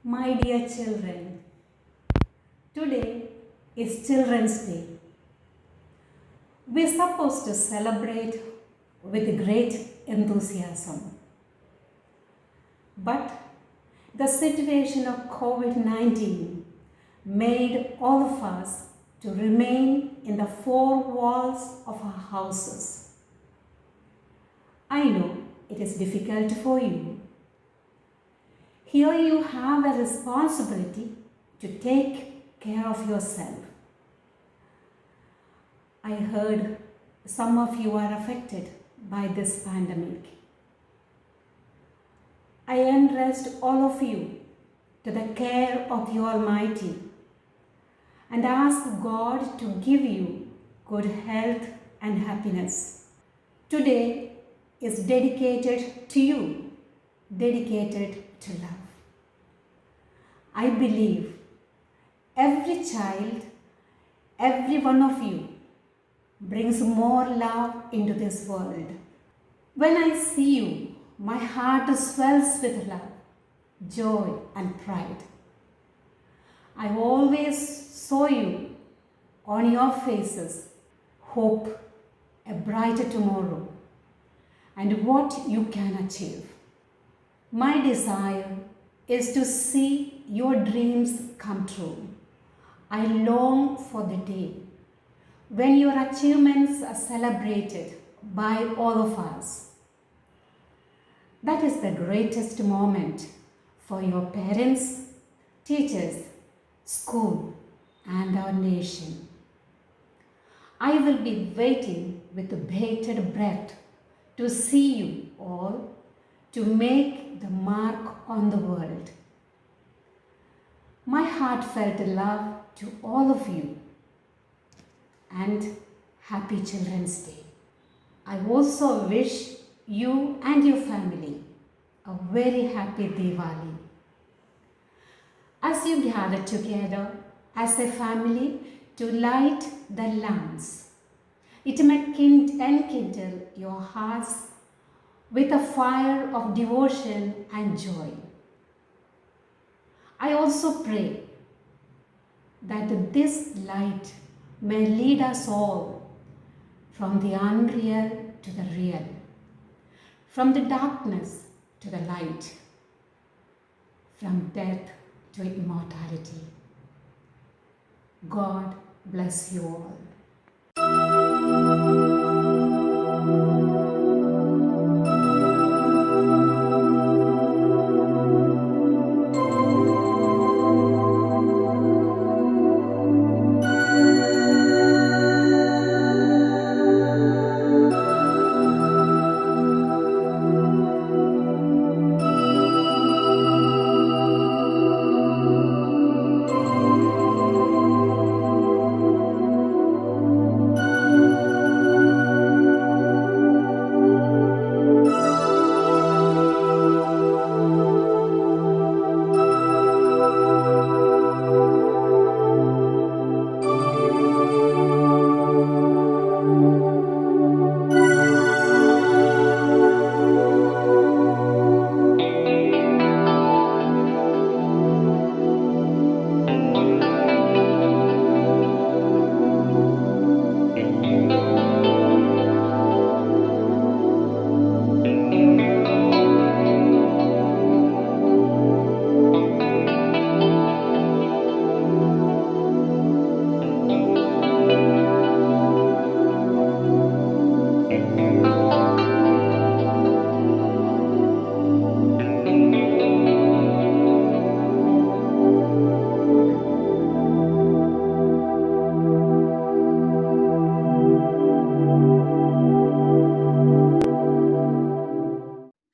My dear children, today is Children's Day. We're supposed to celebrate with great enthusiasm. But the situation of COVID 19 made all of us to remain in the four walls of our houses. I know it is difficult for you. Here you have a responsibility to take care of yourself. I heard some of you are affected by this pandemic. I entrust all of you to the care of the Almighty and ask God to give you good health and happiness. Today is dedicated to you, dedicated to love. I believe every child, every one of you brings more love into this world. When I see you, my heart swells with love, joy, and pride. I always saw you on your faces, hope, a brighter tomorrow, and what you can achieve. My desire is to see your dreams come true. I long for the day when your achievements are celebrated by all of us. That is the greatest moment for your parents, teachers, school, and our nation. I will be waiting with bated breath to see you all to make the mark on the world. My heartfelt love to all of you and happy Children's Day. I also wish you and your family a very happy Diwali. As you gather together as a family to light the lamps, it may enkindle your hearts with a fire of devotion and joy. I also pray that this light may lead us all from the unreal to the real, from the darkness to the light, from death to immortality. God bless you all.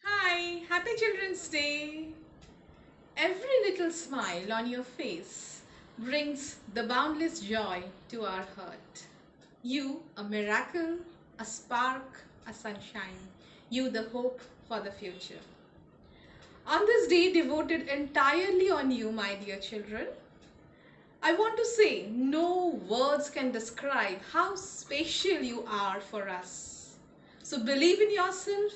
Hi, happy Children's Day! Every little smile on your face brings the boundless joy to our heart. You, a miracle, a spark, a sunshine. You, the hope for the future. On this day devoted entirely on you, my dear children, I want to say no words can describe how special you are for us. So believe in yourself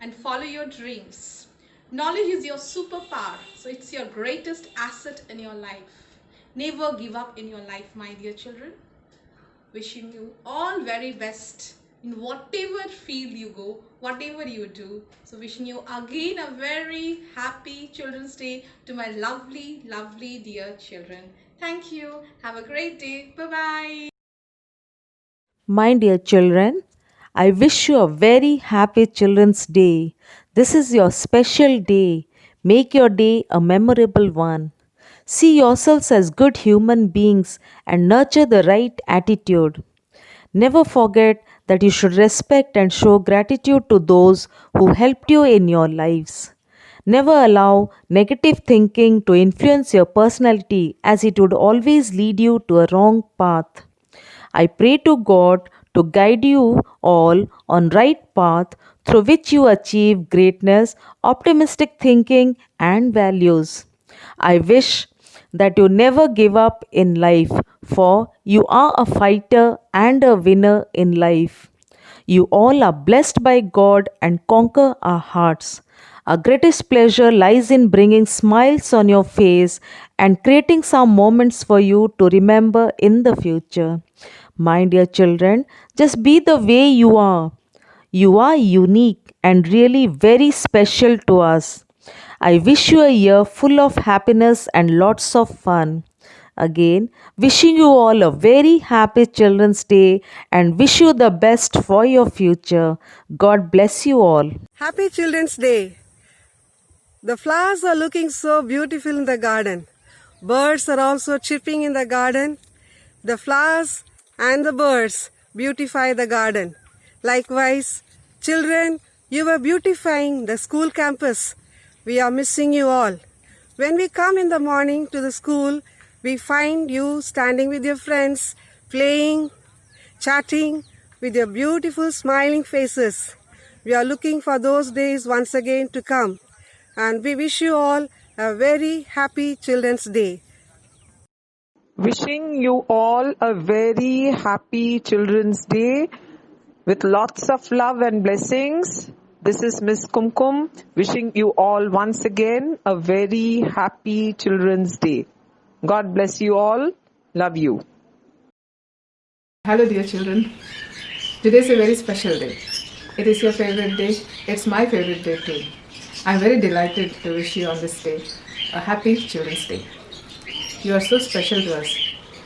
and follow your dreams. Knowledge is your superpower, so it's your greatest asset in your life. Never give up in your life, my dear children. Wishing you all very best in whatever field you go, whatever you do. So wishing you again a very happy Children's Day to my lovely, lovely dear children. Thank you. Have a great day. Bye-bye. My dear children, I wish you a very happy Children's Day. This is your special day. Make your day a memorable one. See yourselves as good human beings and nurture the right attitude. Never forget that you should respect and show gratitude to those who helped you in your lives. Never allow negative thinking to influence your personality as it would always lead you to a wrong path. I pray to God to guide you all on right path through which you achieve greatness, optimistic thinking and values. I wish that you never give up in life, for you are a fighter and a winner in life. You all are blessed by God and conquer our hearts. Our greatest pleasure lies in bringing smiles on your face and creating some moments for you to remember in the future. My dear children, just be the way you are. You are unique and really very special to us. I wish you a year full of happiness and lots of fun. Again, wishing you all a very happy Children's Day and wish you the best for your future. God bless you all. Happy Children's Day. The flowers are looking so beautiful in the garden. Birds are also chirping in the garden. The flowers and the birds beautify the garden. Likewise, children, you were beautifying the school campus. We are missing you all. When we come in the morning to the school, we find you standing with your friends, playing, chatting with your beautiful smiling faces. We are looking for those days once again to come. And we wish you all a very happy Children's Day. Wishing you all a very happy Children's Day with lots of love and blessings. This is Miss Kumkum wishing you all once again a very happy Children's Day. God bless you all. Love you. Hello dear children. Today is a very special day. It is your favorite day. It's my favorite day too. I'm very delighted to wish you on this day a happy Children's Day. You are so special to us.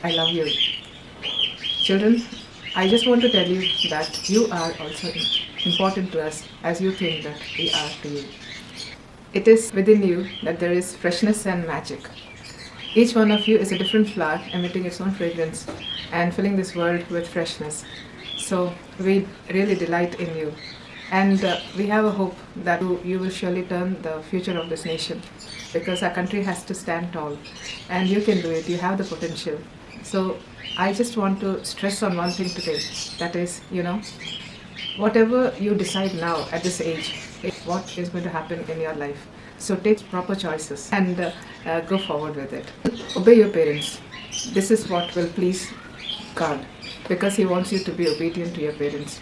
I love you. Children, I just want to tell you that you are also important to us as you think that we are to you. It is within you that there is freshness and magic. Each one of you is a different flower emitting its own fragrance and filling this world with freshness. So we really delight in you. And we have a hope that you will surely turn the future of this nation, because our country has to stand tall. And you can do it. You have the potential. So I just want to stress on one thing today. That is, whatever you decide now at this age, is what is going to happen in your life. So take proper choices and go forward with it. Obey your parents. This is what will please God, because He wants you to be obedient to your parents.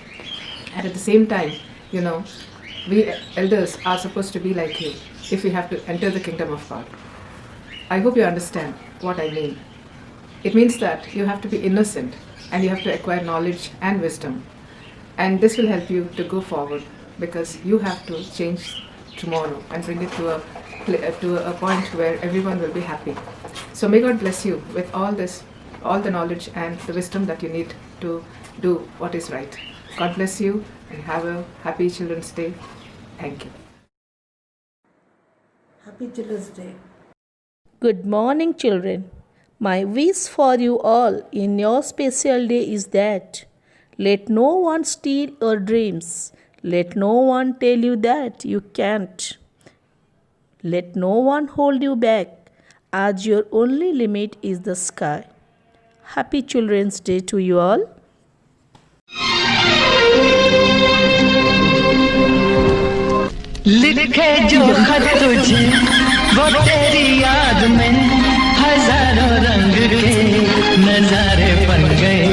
And at the same time, we elders are supposed to be like you if we have to enter the kingdom of God. I hope you understand what I mean. It means that you have to be innocent and you have to acquire knowledge and wisdom. And this will help you to go forward, because you have to change tomorrow and bring it to a point where everyone will be happy. So may God bless you with all the knowledge and the wisdom that you need to do what is right. God bless you and have a happy Children's Day. Thank you. Happy Children's Day. Good morning, children. My wish for you all in your special day is that let no one steal your dreams. Let no one tell you that you can't. Let no one hold you back, as your only limit is the sky. Happy Children's Day to you all. लिखे जो खत तुझे वो तेरी याद में हजारों रंग के नजारे बन गए।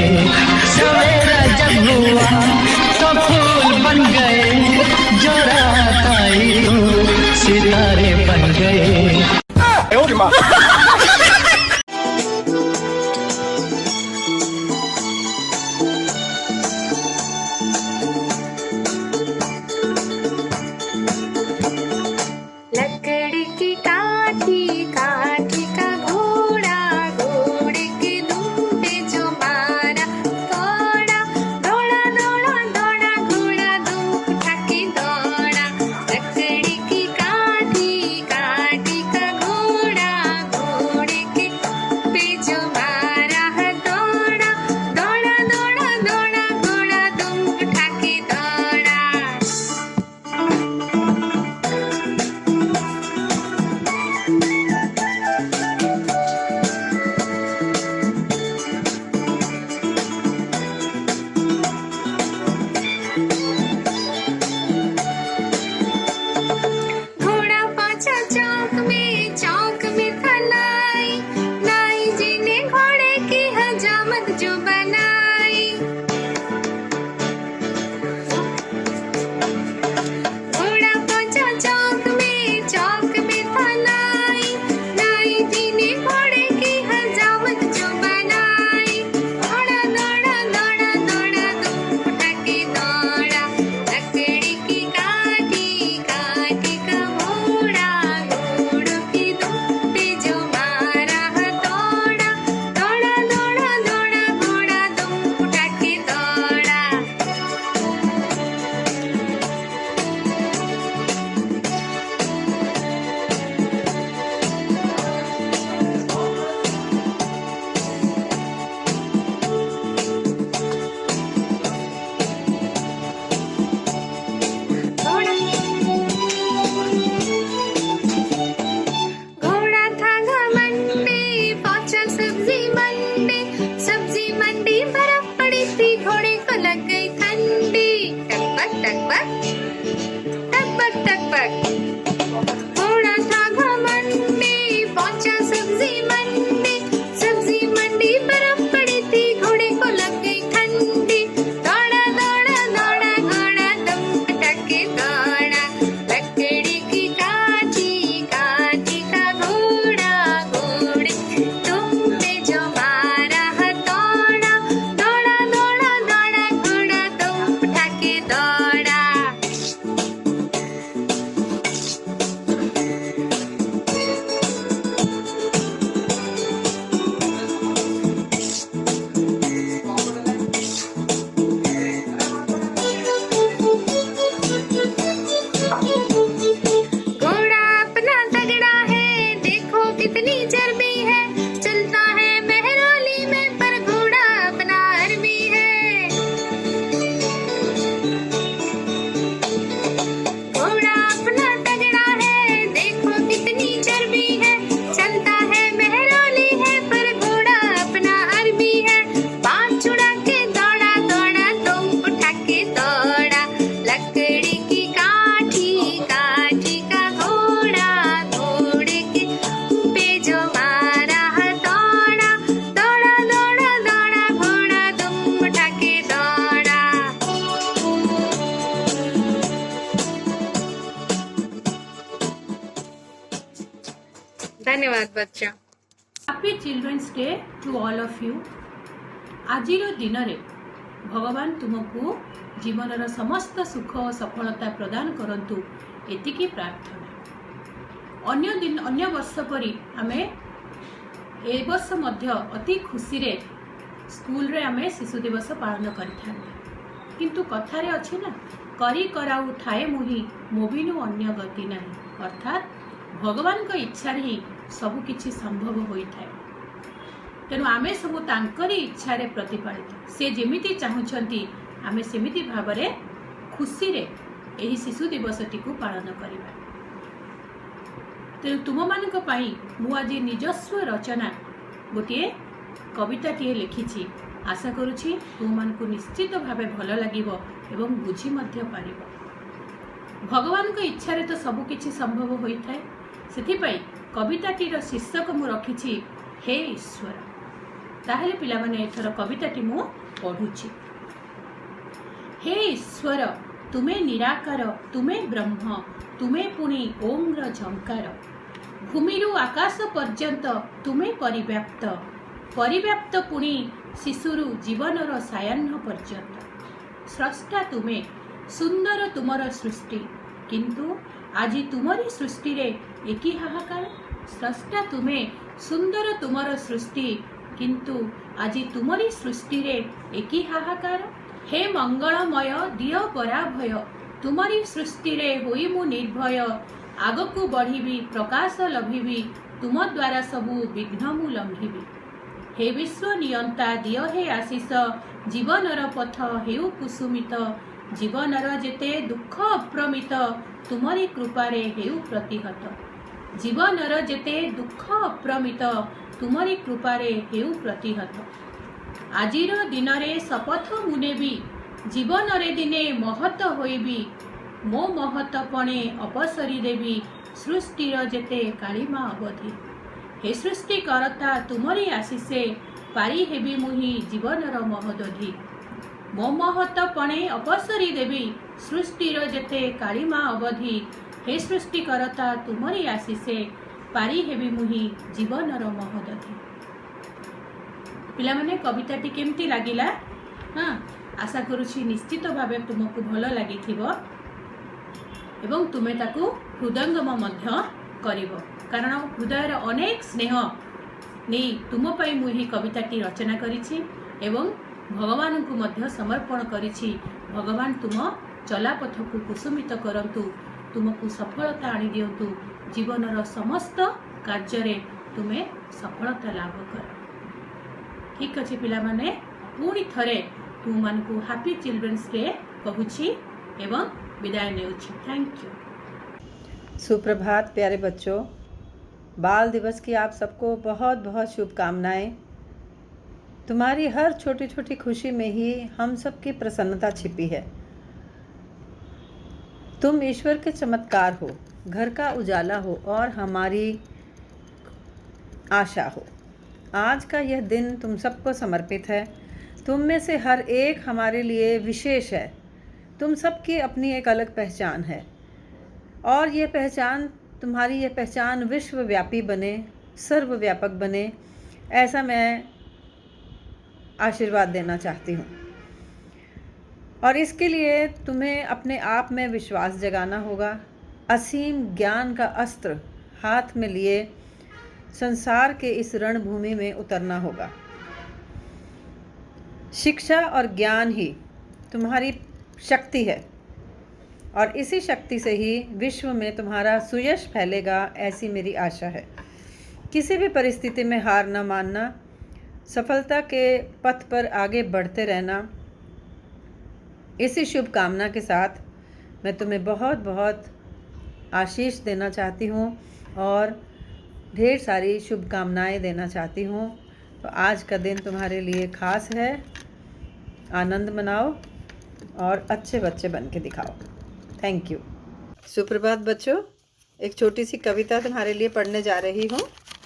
सवेरा जब हुआ तो फूल बन गए, जो रात आई तो सितारे माँ। लकड़ी की काठी काठी का घोड़ा घोड़े के दुम पे जो मारा दौड़ा दौड़ा दौड़ा दौड़ा घोड़ा दुम उठा के दौड़ा लकड़ी की काठी काठी का घोड़ा घोड़े के पे जो मारा दौड़ा दौड़ा दौड़ा दौड़ा घोड़ा दुम उठा के दौड़ा। घोड़ा पहुंचा चौक में था नाई नाई जी ने घोड़े की हजामत जो बनाई। घोड़ा पहुंचा चौक में था नाई नाई जी ने घोड़े की हजामत जो बनाई। दौड़ा दौड़ा दौड़ा दौड़ा दुम उठा के दौड़ा लकड़ी की काठी काठी का घोड़ा घोड़ों की दुम पे जो मारा दौड़ा दौड़ा दौड़ा दौड़ा घोड़ा दुम उठा के दौड़ा। घोड़ा था घमंडी पहुंचा सब्जी मंडी बर्फ पड़ी थी घोड़े को लग गई ठंडी। टकबक टकबक टकबक टकबक घोड़ा था घमंडी पहुंचा सब्जी मंडी बर्फ पड़ी थी घोड़े को लग गई ठंडी। दौड़ा दौड़ा दौड़ा घोड़ा दम उठा के दौड़ा लकड़ी की काठी काठी का घोड़ा घोड़े तुम पे जो मारा दौड़ा दौड़ा दौड़ा दौड़ा घोड़ा तुम उठा के दौड़ा। घोड़ा अपना तगड़ा है देखो कितनी चर्बी है चलता है मेहरौली में पर घोड़ा अपना अरबी है। घोड़ा अपना तगड़ा है देखो कितनी चर्बी है चलता है मेहरौली है पर घोड़ा अपना अरबी है। बाँह छुड़ा के दौड़ा दौड़ा तुम उठा के दौड़ा लकड़ी की काठी काठी का घोड़ा घोड़े के पे जो मारा दौड़ा दौड़ा दौड़ा दौड़ा घोड़ा तुम उठा के दौड़ा। धन्यवाद बच्चा। Happy children's day to all of you. आजिर दिन रे भगवान तुमको जीवन समस्त सुख और सफलता प्रदान करंतु एतिकी प्रार्थना। अन्य वर्ष परी आमे ए वर्ष मध्य अति खुशी रे स्कूल रे आमे शिशु दिवस पालन करिथा किंतु कथारे अछि ना करी कराउ थाए मुही मोबिनु अन्य गति नाही अर्थात भगवान को इच्छा ही सब किछि संभव होई थाए। तेणु आमे सबु तांकरी इच्छा रे प्रतिपालित से जेमिति चाहुछंती आमे सेमिति भाबरे खुशी रे एही शिशु दिवसटी को पालन करिबा। तेणु तुम मानक पई मु आज निजस्व रचना गोटे कविताटीए लिखिछि। आशा करुछि तुम मानक निश्चित भावे भल लागिबो एवं बुझी मध्य पारिबो। भगवान को इच्छा रे तो सब किछि संभव होई थाए। सेथिपई कविताटीर शीर्षक मु रखिछि हे ईश्वर। ताहले पिला माने एथर कविताटी मु पढुछि। हे ईश्वर तुमे निराकार तुमे ब्रह्म तुमे पुणी ओम र झंकार ଭୂମିରୁ ଆକାଶ ପର୍ଯ୍ୟନ୍ତ ତୁମେ ପରିବ୍ୟାପ୍ତ, ପରିବ୍ୟାପ୍ତ ପୁଣି ଶିଶୁରୁ ଜୀବନର ସାୟାହ୍ନ ପର୍ଯ୍ୟନ୍ତ। ସ୍ରଷ୍ଟା ତୁମେ, ସୁନ୍ଦର ତୁମର ସୃଷ୍ଟି, କିନ୍ତୁ ଆଜି ତୁମରି ସୃଷ୍ଟିରେ ଏକି ହାହାକାର। ସ୍ରଷ୍ଟା ତୁମେ, ସୁନ୍ଦର ତୁମର ସୃଷ୍ଟି, କିନ୍ତୁ ଆଜି ତୁମରି ସୃଷ୍ଟିରେ ଏକି ହାହାକାର। ହେ ମଙ୍ଗଳମୟ ଦିଅ ପରାଭୟ, ତୁମରି ସୃଷ୍ଟିରେ ହୋଇ ମୁଁ ନିର୍ଭୟ। ଆଗକୁ ବଢ଼ିବି ପ୍ରକାଶ ଲଭିବି, ତୁମ ଦ୍ୱାରା ସବୁ ବିଘ୍ନ ମୁଁ ଲଙ୍ଘିବି। ହେ ବିଶ୍ୱ ନିୟନ୍ତା ଦିଅ ହେ ଆଶିଷ, ଜୀବନର ପଥ ହେଉ କୁସୁମିତ। ଜୀବନର ଯେତେ ଦୁଃଖ ଅପ୍ରମିତ, ତୁମରି କୃପାରେ ହେଉ ପ୍ରତିହତ। ଜୀବନର ଯେତେ ଦୁଃଖ ଅପ୍ରମିତ, ତୁମରି କୃପାରେ ହେଉ ପ୍ରତିହତ। ଆଜିର ଦିନରେ ଶପଥ ମୁଁ ନେବି, ଜୀବନରେ ଦିନେ ମହତ ହୋଇବି। ମୋ ମହତପଣେ ଅପସରି ଦେବି, ସୃଷ୍ଟିର ଯେତେ କାଳିମା ଅବଧି। ହେ ସୃଷ୍ଟିକର୍ତ୍ତା ତୁମରି ଆଶିଷେ, ପାରି ହେବି ମୁହିଁ ଜୀବନର ମହୋଦଧି। ମୋ ମହତପଣେ ଅପସରି ଦେବି, ସୃଷ୍ଟିର ଯେତେ କାଳିମା ଅବଧି। ହେ ସୃଷ୍ଟିକର୍ତ୍ତା ତୁମରି ଆଶିଷେ, ପାରି ହେବି ମୁହିଁ ଜୀବନର ମହୋଦଧି। ପିଲାମାନେ କବିତାଟି କେମିତି ଲାଗିଲା? ହଁ, ଆଶା କରୁଛି ନିଶ୍ଚିତ ଭାବେ ତୁମକୁ ଭଲ ଲାଗିଥିବ ଏବଂ ତୁମେ ତାକୁ ହୃଦୟଙ୍ଗମ ମଧ୍ୟ କରିବ, କାରଣ ହୃଦୟର ଅନେକ ସ୍ନେହ ନେଇ ତୁମ ପାଇଁ ମୁଁ ଏହି କବିତାଟି ରଚନା କରିଛି ଏବଂ ଭଗବାନଙ୍କୁ ମଧ୍ୟ ସମର୍ପଣ କରିଛି। ଭଗବାନ ତୁମ ଚଲାପଥକୁ କୁସୁମିତ କରନ୍ତୁ, ତୁମକୁ ସଫଳତା ଆଣିଦିଅନ୍ତୁ, ଜୀବନର ସମସ୍ତ କାର୍ଯ୍ୟରେ ତୁମେ ସଫଳତା ଲାଭ କର। ଠିକ୍ ଅଛି ପିଲାମାନେ, ପୁଣି ଥରେ ତୁମମାନଙ୍କୁ ହାପି ଚିଲଡ୍ରେନ୍ସ ଡେ କହୁଛି ଏବଂ विदाई नेउछि। Thank you. सुप्रभात प्यारे बच्चों, बाल दिवस की आप सबको बहुत बहुत शुभकामनाएं। तुम्हारी हर छोटी छोटी खुशी में ही हम सब की प्रसन्नता छिपी है। तुम ईश्वर के चमत्कार हो, घर का उजाला हो और हमारी आशा हो। आज का यह दिन तुम सबको समर्पित है। तुम में से हर एक हमारे लिए विशेष है। तुम सबकी अपनी एक अलग पहचान है और ये पहचान, तुम्हारी ये पहचान विश्वव्यापी बने, सर्वव्यापक बने, ऐसा मैं आशीर्वाद देना चाहती हूँ। और इसके लिए तुम्हें अपने आप में विश्वास जगाना होगा। असीम ज्ञान का अस्त्र हाथ में लिए संसार के इस रणभूमि में उतरना होगा। शिक्षा और ज्ञान ही तुम्हारी शक्ति है और इसी शक्ति से ही विश्व में तुम्हारा सुयश फैलेगा, ऐसी मेरी आशा है। किसी भी परिस्थिति में हार न मानना, सफलता के पथ पर आगे बढ़ते रहना। इसी शुभकामना के साथ मैं तुम्हें बहुत बहुत आशीष देना चाहती हूँ और ढेर सारी शुभकामनाएं देना चाहती हूँ। तो आज का दिन तुम्हारे लिए खास है। आनंद मनाओ और अच्छे बच्चे बन के दिखाओ। Thank you. सुप्रभात बच्चों, एक छोटी सी कविता तुम्हारे लिए पढ़ने जा रही हूँ।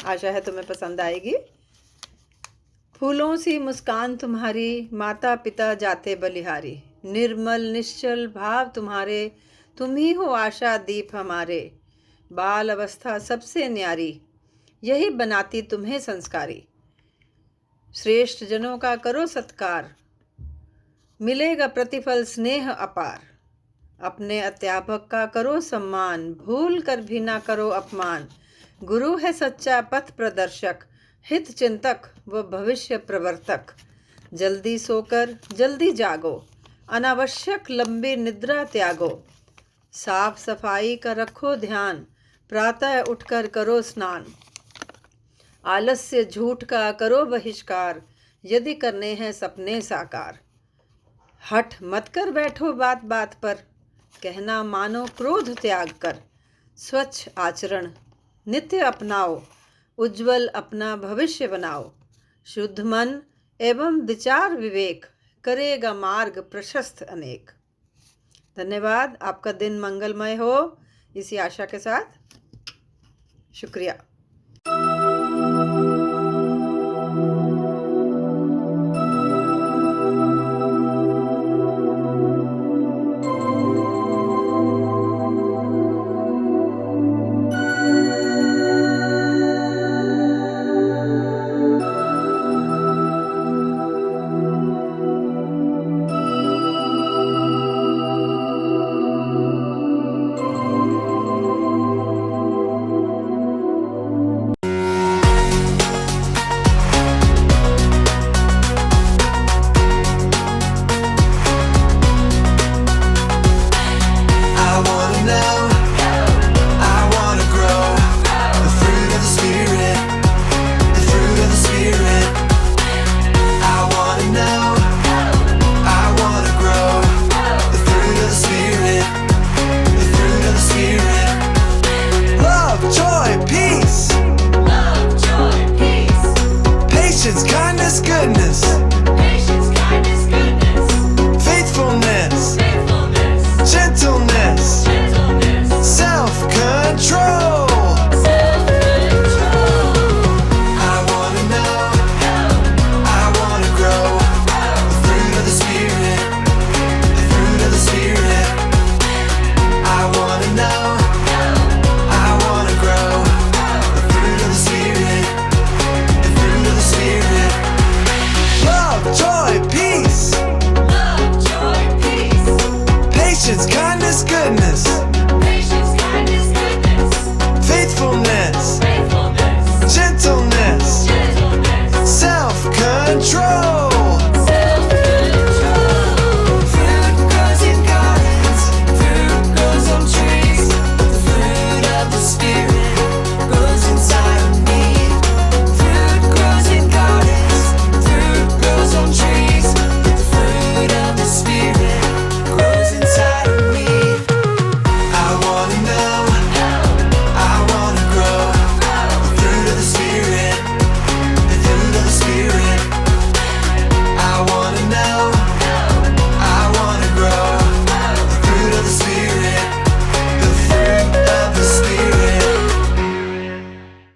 आशा है तुम्हें पसंद आएगी। फूलों सी मुस्कान तुम्हारी, माता पिता जाते बलिहारी। निर्मल निश्चल भाव तुम्हारे, तुम ही हो आशा दीप हमारे। बाल अवस्था सबसे न्यारी, यही बनाती तुम्हें संस्कारी। श्रेष्ठ जनों का करो सत्कार, मिलेगा प्रतिफल स्नेह अपार। अपने अध्यापक का करो सम्मान, भूल कर भी ना करो अपमान। गुरु है सच्चा पथ प्रदर्शक, हित चिंतक व भविष्य प्रवर्तक। जल्दी सोकर जल्दी जागो, अनावश्यक लंबी निद्रा त्यागो। साफ सफाई का रखो ध्यान, प्रातः उठकर करो स्नान। आलस्य झूठ का करो बहिष्कार, यदि करने हैं सपने साकार। हठ मत कर बैठो बात बात पर, कहना मानो क्रोध त्याग कर। स्वच्छ आचरण नित्य अपनाओ, उज्जवल अपना भविष्य बनाओ। शुद्ध मन एवं विचार विवेक, करेगा मार्ग प्रशस्त अनेक। धन्यवाद। आपका दिन मंगलमय हो, इसी आशा के साथ शुक्रिया।